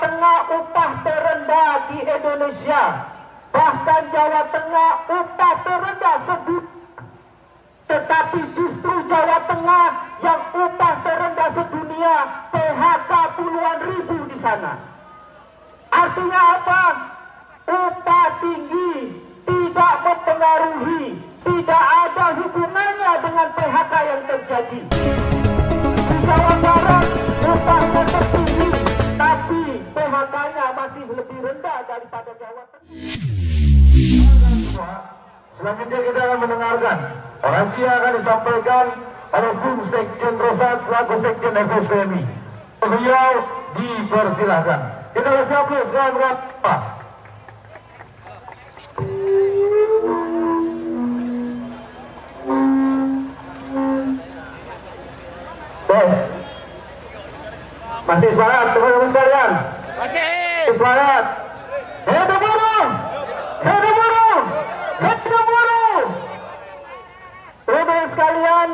Tengah upah terendah di Indonesia. Bahkan Jawa Tengah upah terendah sedunia. Tetapi justru Jawa Tengah yang upah terendah sedunia, PHK puluhan ribu di sana. Artinya apa? Upah tinggi tidak mempengaruhi, tidak ada hubungannya dengan PHK yang terjadi. Di Jawa Barat upahnya tertinggi, tapi PHK-nya masih lebih rendah daripada Jawa Tengah. Selanjutnya kita akan mendengarkan orasi yang akan disampaikan oleh Bung Sekjen Rosat selaku Sekjen FSPMI. Beliau dipersilahkan. Kita kasih aplaus kawan-kawan. Masih semangat teman-teman sekalian? Masih semangat. Hidup buruh! Hidup buruh! Hidup buruh! Teman-teman sekalian,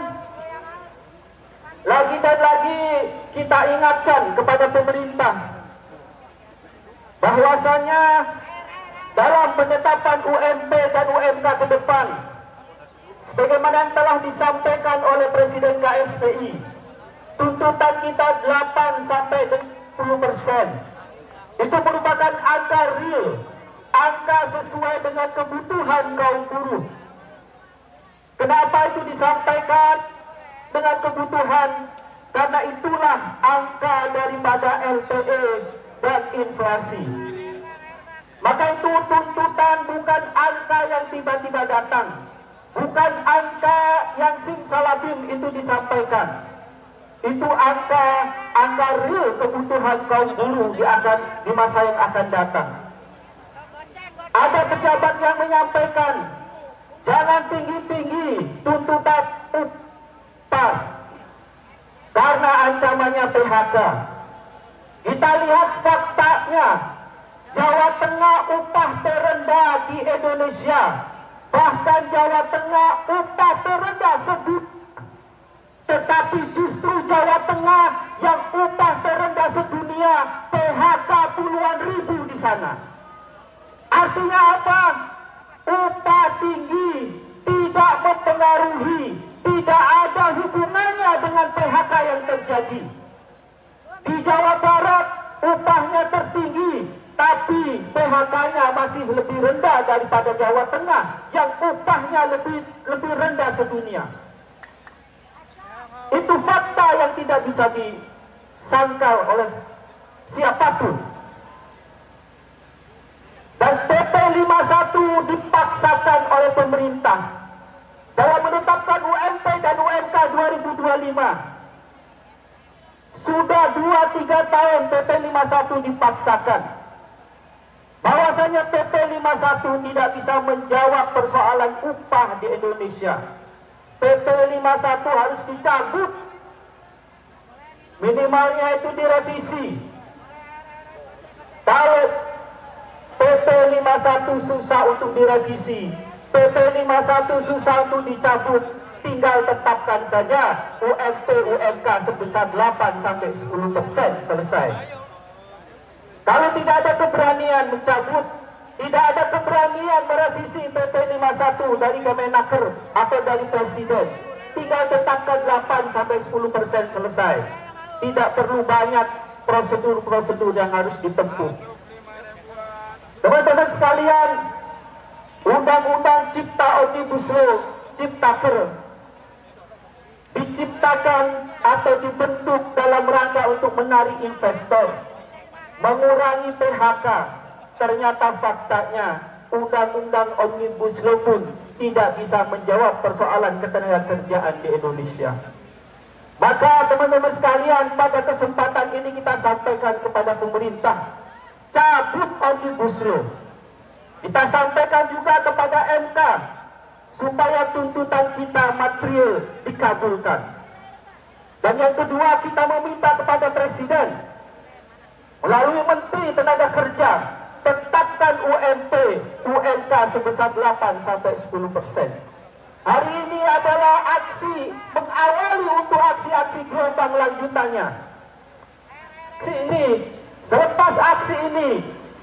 lagi dan lagi kita ingatkan kepada pemerintah bahwasanya dalam penetapan UMP dan UMK ke depan, sebagaimana yang telah disampaikan oleh Presiden KSPI, tuntutan kita 8 sampai 10%. Itu merupakan angka real, angka sesuai dengan kebutuhan kaum buruh. Kenapa itu disampaikan dengan kebutuhan? Karena itulah angka daripada LPE dan inflasi. Maka itu tuntutan bukan angka yang tiba-tiba datang, bukan angka yang simsalabim itu disampaikan. Itu angka real kebutuhan kaum buruh di masa yang akan datang. Ada pejabat yang menyampaikan jangan tinggi-tinggi tuntutan upah karena ancamannya PHK. Kita lihat faktanya, Jawa Tengah upah terendah di Indonesia. Bahkan Jawa Tengah upah terendah sedunia. Tetapi justru Jawa Tengah yang upah terendah sedunia, PHK puluhan ribu di sana. Artinya apa? Upah tinggi tidak mempengaruhi, tidak ada hubungannya dengan PHK yang terjadi. Di Jawa Barat upahnya tertinggi, tapi PHK-nya masih lebih rendah daripada Jawa Tengah yang upahnya lebih rendah sedunia. Itu fakta yang tidak bisa disangkal oleh siapapun. Dan PP 51 dipaksakan oleh pemerintah dalam menetapkan UMP dan UMK 2025. Sudah 2-3 tahun PP 51 dipaksakan. Bahwasanya PP 51 tidak bisa menjawab persoalan upah di Indonesia. PP 51 harus dicabut, minimalnya itu direvisi. Kalau PP 51 susah untuk direvisi, PP 51 susah untuk dicabut, tinggal tetapkan saja UMP UMK sebesar 8-10% selesai. Kalau tidak ada keberanian mencabut, tidak ada keberanian merevisi PP 51 dari Kemenaker atau dari Presiden, tinggal tetapkan 8-10% selesai. Tidak perlu banyak prosedur-prosedur yang harus ditempuh. Teman-teman sekalian, Undang-Undang Cipta Omnibus Law, Ciptaker, diciptakan atau dibentuk dalam rangka untuk menarik investor, mengurangi PHK. Ternyata faktanya Undang-Undang Omnibus Law pun tidak bisa menjawab persoalan ketenagakerjaan di Indonesia. Maka teman-teman sekalian, pada kesempatan ini kita sampaikan kepada pemerintah, cabut Omnibus Law. Kita sampaikan juga kepada MK supaya tuntutan kita material dikabulkan. Dan yang kedua, kita meminta kepada Presiden melalui Menteri Tenaga Kerja, tetapkan UMP, UMK sebesar 8-10%. Hari ini adalah aksi mengawali untuk aksi-aksi gelombang lanjutannya. Aksi ini, selepas aksi aksi ini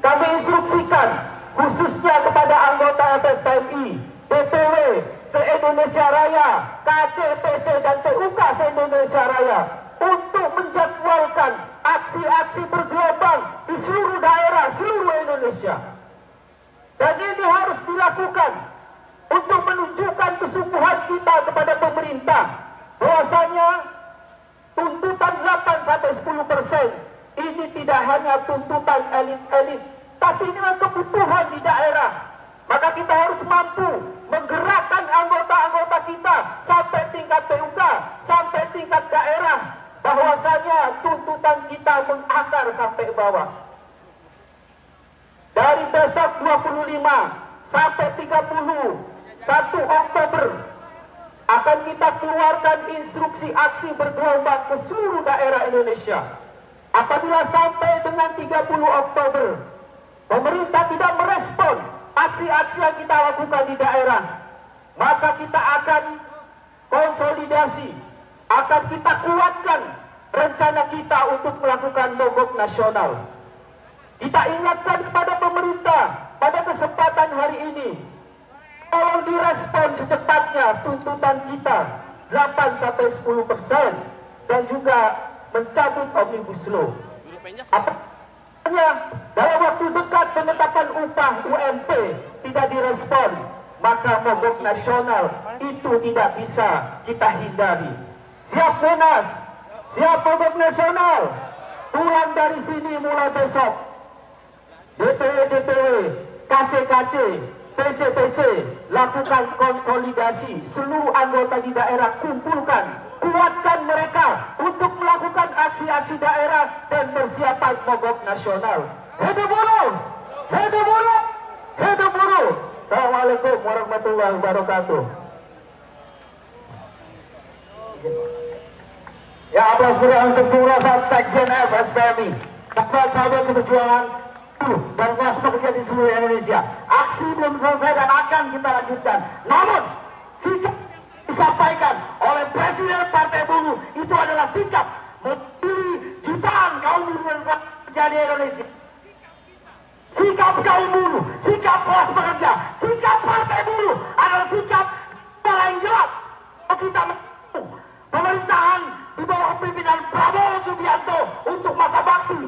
kami instruksikan khususnya kepada anggota FSPMI, DPW se-Indonesia Raya, KC, PC, dan TUK se-Indonesia Raya untuk menjadwalkan aksi-aksi bergelombang di seluruh daerah, seluruh Indonesia. Dan ini harus dilakukan untuk menunjukkan kesungguhan kita kepada pemerintah bahwasanya tuntutan 8-10% ini tidak hanya tuntutan elit-elit, tapi ini adalah kebutuhan di daerah. Maka kita harus mampu menggerakkan anggota-anggota kita sampai tingkat PUK, sampai tingkat daerah, bahwasanya tuntutan kita mengakar sampai bawah. Dari besok 25 sampai 31 Oktober akan kita keluarkan instruksi aksi bergelombang ke seluruh daerah Indonesia. Apabila sampai dengan 30 Oktober pemerintah tidak merespon aksi-aksi yang kita lakukan di daerah, maka kita akan konsolidasi, akan kita kuatkan rencana kita untuk melakukan mogok nasional. Kita ingatkan kepada pemerintah pada kesempatan hari ini, tolong direspon secepatnya tuntutan kita 8-10% dan juga mencabut Omnibus Law. Apabila dalam waktu dekat penetapan upah UMP tidak direspon, maka mogok nasional itu tidak bisa kita hindari. Siap Monas, siap mogok nasional, pulang dari sini mulai besok. DPW, KC, PC, lakukan konsolidasi, seluruh anggota di daerah kumpulkan, kuatkan mereka untuk melakukan aksi-aksi daerah dan persiapan mogok nasional. Hidup buruh! Hidup buruh! Hidup buruh! Assalamualaikum warahmatullahi wabarakatuh. Ya, aplaus berikan untuk Bung Rosat, Sekjen FSPMI. Sahabat-sahabat seperjuangan dan kelas pekerja di seluruh Indonesia. Aksi belum selesai dan akan kita lanjutkan. Namun sikap disampaikan oleh Presiden Partai Buruh itu adalah sikap memilih jutaan kaum buruh dan kelas pekerja di Indonesia. Sikap kaum buruh, sikap kelas pekerja, sikap Partai Buruh adalah sikap paling jelas. Kita pemerintahan di bawah pimpinan Prabowo Subianto untuk masa bakti